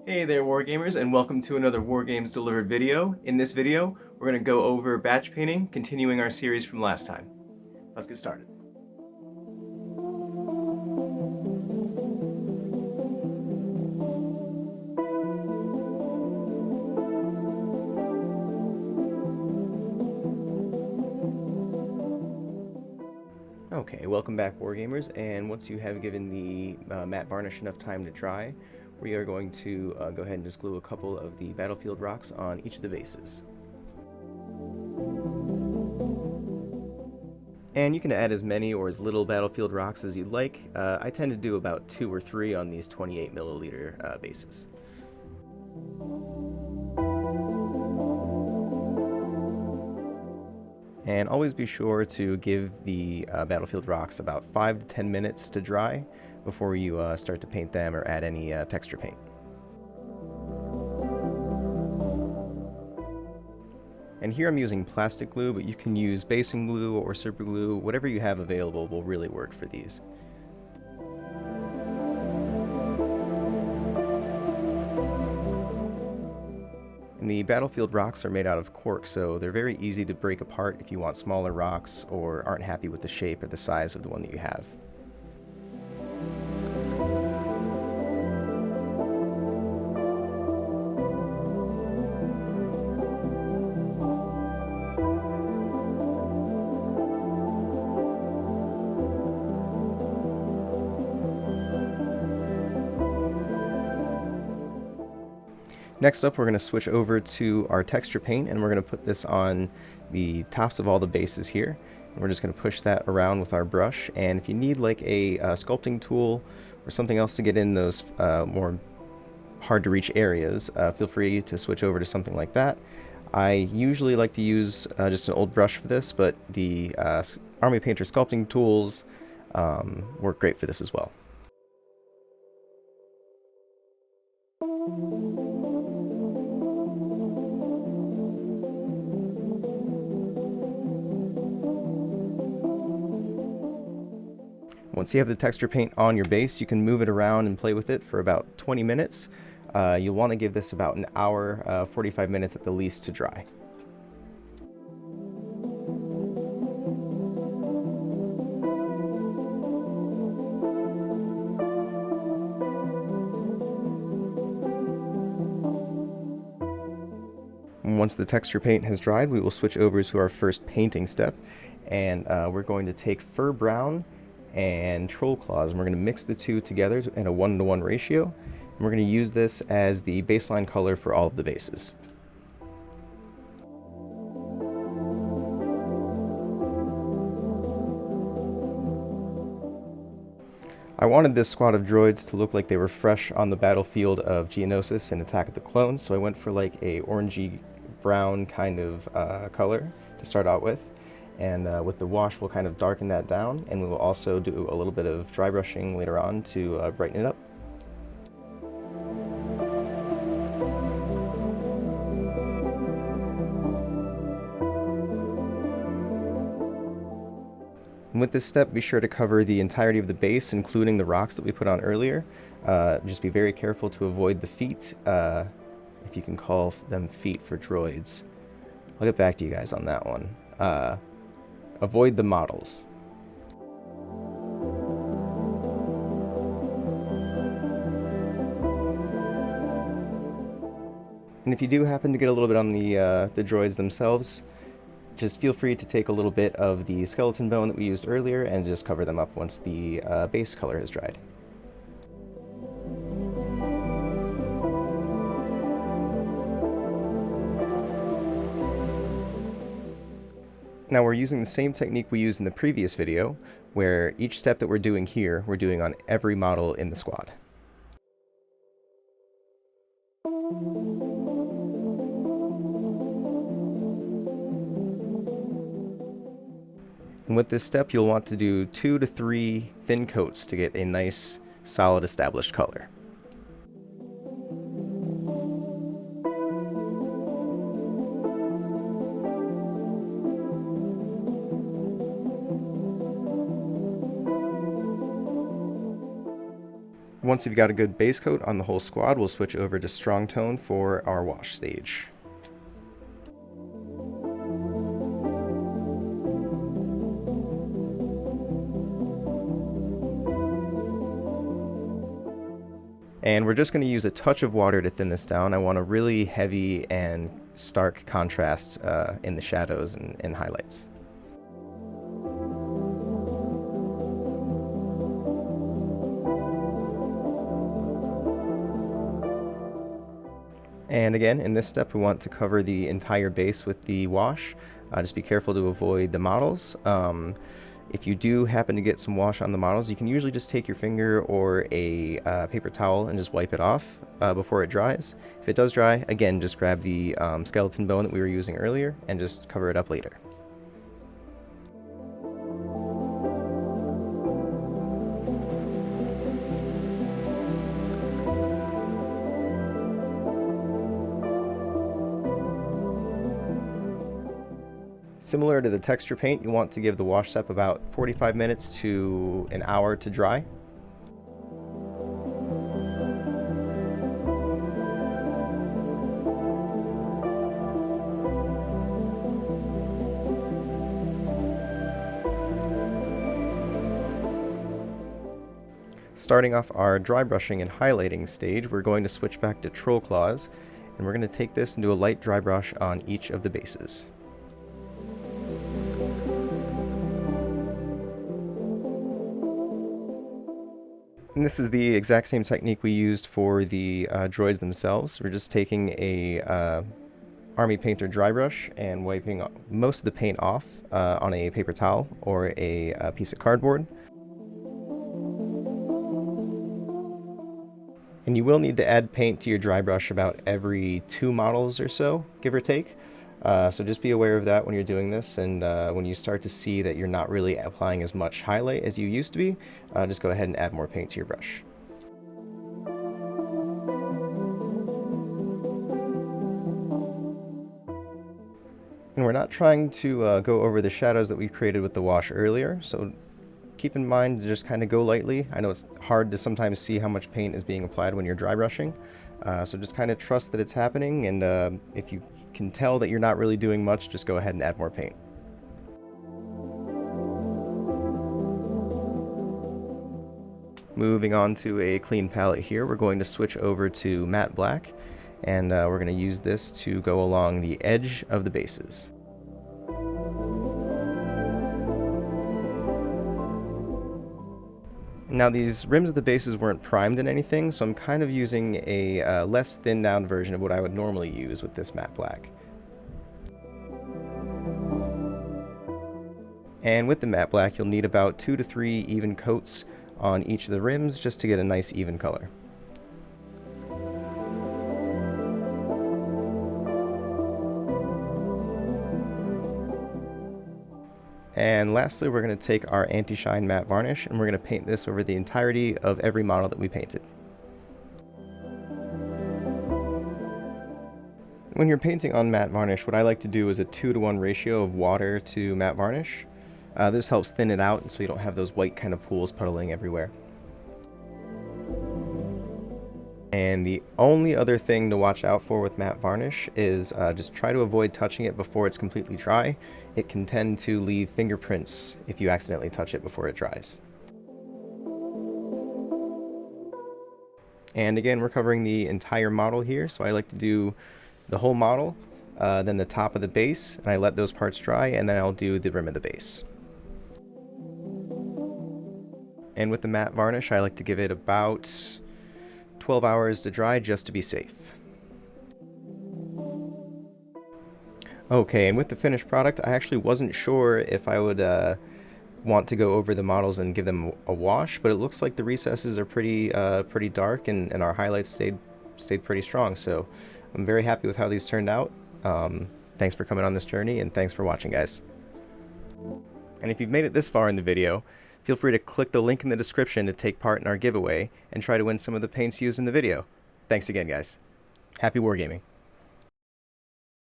Hey there, Wargamers, and welcome to another Wargames Delivered video. In this video, we're going to go over batch painting, continuing our series from last time. Let's get started. Okay, welcome back, Wargamers, and once you have given the matte varnish enough time to dry, we are going to go ahead and just glue a couple of the battlefield rocks on each of the bases. And you can add as many or as little battlefield rocks as you'd like. I tend to do about 2 or 3 on these 28 milliliter bases. And always be sure to give the battlefield rocks about 5 to 10 minutes to dry before you start to paint them or add any texture paint. And here I'm using plastic glue, but you can use basing glue or super glue. Whatever you have available will really work for these. And the battlefield rocks are made out of cork, so they're very easy to break apart if you want smaller rocks or aren't happy with the shape or the size of the one that you have. Next up, we're going to switch over to our texture paint, and we're going to put this on the tops of all the bases here. And we're just going to push that around with our brush, and if you need like a sculpting tool or something else to get in those more hard to reach areas, feel free to switch over to something like that. I usually like to use just an old brush for this, but the Army Painter sculpting tools work great for this as well. Once you have the texture paint on your base, you can move it around and play with it for about 20 minutes. You'll want to give this about an hour, 45 minutes at the least to dry. Once the texture paint has dried, we will switch over to our first painting step, and we're going to take Fur Brown and Troll Claws, and we're going to mix the two together in a 1-to-1 ratio, and we're going to use this as the baseline color for all of the bases. I wanted this squad of droids to look like they were fresh on the battlefield of Geonosis in Attack of the Clones, so I went for like a orangey brown kind of color to start out with. And with the wash, we'll kind of darken that down, and we will also do a little bit of dry brushing later on to brighten it up. And with this step, be sure to cover the entirety of the base, including the rocks that we put on earlier. Just be very careful to avoid the feet, if you can call them feet for droids. I'll get back to you guys on that one. Avoid the models. And if you do happen to get a little bit on the droids themselves, just feel free to take a little bit of the skeleton bone that we used earlier and just cover them up once the base color has dried. Now we're using the same technique we used in the previous video, where each step that we're doing here, we're doing on every model in the squad. And with this step, you'll want to do 2 to 3 thin coats to get a nice, solid, established color. Once you've got a good base coat on the whole squad, we'll switch over to strong tone for our wash stage. And we're just going to use a touch of water to thin this down. I want a really heavy and stark contrast in the shadows and highlights. And again, in this step, we want to cover the entire base with the wash. Just be careful to avoid the models. If you do happen to get some wash on the models, you can usually just take your finger or a paper towel and just wipe it off before it dries. If it does dry, again, just grab the skeleton bone that we were using earlier and just cover it up later. Similar to the texture paint, you want to give the wash step about 45 minutes to an hour to dry. Starting off our dry brushing and highlighting stage, we're going to switch back to Troll Claws, and we're going to take this and do a light dry brush on each of the bases. And this is the exact same technique we used for the droids themselves. We're just taking a Army Painter dry brush and wiping most of the paint off on a paper towel or a piece of cardboard. And you will need to add paint to your dry brush about every 2 models or so, give or take. So just be aware of that when you're doing this, and when you start to see that you're not really applying as much highlight as you used to be, just go ahead and add more paint to your brush. And we're not trying to go over the shadows that we created with the wash earlier, so keep in mind to just kind of go lightly. I know it's hard to sometimes see how much paint is being applied when you're dry brushing, so just kind of trust that it's happening, and if you can tell that you're not really doing much, just go ahead and add more paint. Moving on to a clean palette here, we're going to switch over to matte black, and we're going to use this to go along the edge of the bases. Now these rims of the bases weren't primed in anything, so I'm kind of using a less thinned down version of what I would normally use with this matte black. And with the matte black, you'll need about 2 to 3 even coats on each of the rims just to get a nice even color. And lastly, we're going to take our anti-shine matte varnish and we're going to paint this over the entirety of every model that we painted. When you're painting on matte varnish, what I like to do is a 2-to-1 ratio of water to matte varnish. This helps thin it out so you don't have those white kind of pools puddling everywhere. And the only other thing to watch out for with matte varnish is just try to avoid touching it before it's completely dry. It can tend to leave fingerprints if you accidentally touch it before it dries. And again, we're covering the entire model here, so I like to do the whole model, then the top of the base, and I let those parts dry, and then I'll do the rim of the base. And with the matte varnish, I like to give it about 12 hours to dry just to be safe. Okay, and with the finished product, I actually wasn't sure if I would want to go over the models and give them a wash, but it looks like the recesses are pretty dark, and our highlights stayed pretty strong, so I'm very happy with how these turned out. Thanks for coming on this journey, and thanks for watching, guys. And if you've made it this far in the video, feel free to click the link in the description to take part in our giveaway and try to win some of the paints used in the video. Thanks again, guys. Happy wargaming.